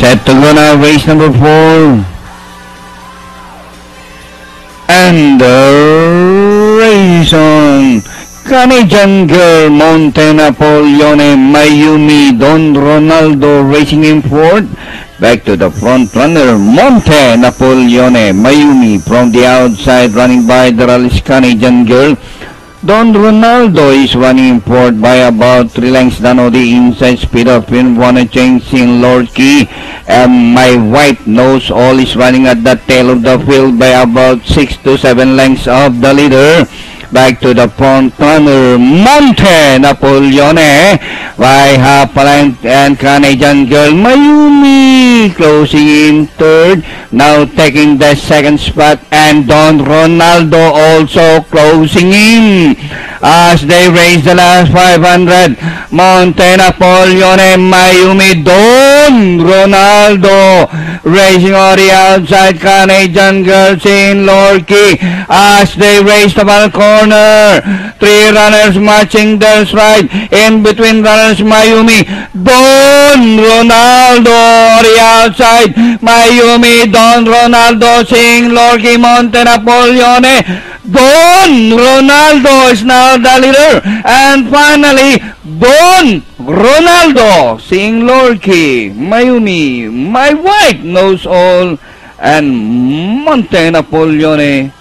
Set to go now, race number 4. And the race on. Canadian Girl, Monte Napoleone, Mayumi, Don Ronaldo racing in fourth. Back to the front runner, Monte Napoleone, Mayumi from the outside, running by the rally's Canadian Girl. Don Ronaldo is running in fourth by about 3 lengths down on the inside. Speed of Pin Wanna Changing Lorky, and My White Knows All is running at the tail of the field by about 6 to 7 lengths of the leader. Back to the front runner, Monte Napoleone by half a length, and Canadian Girl Mayumi closing in third, now taking the second spot, and Don Ronaldo also closing in as they race the last 500. Monte Napoleone, Mayumi, Don Ronaldo racing on the outside. Canadian Girl in Lorky as they race the ball corner. 3 runners matching their stride. In between runners, Mayumi, Don Ronaldo on the outside. Mayumi, Don Ronaldo, Sing Lorky, Monte Napoleone. Don Ronaldo is now the leader. And finally, Don Ronaldo, Sing Lorky, Mayumi, My White Knows All, and Monte Napoleone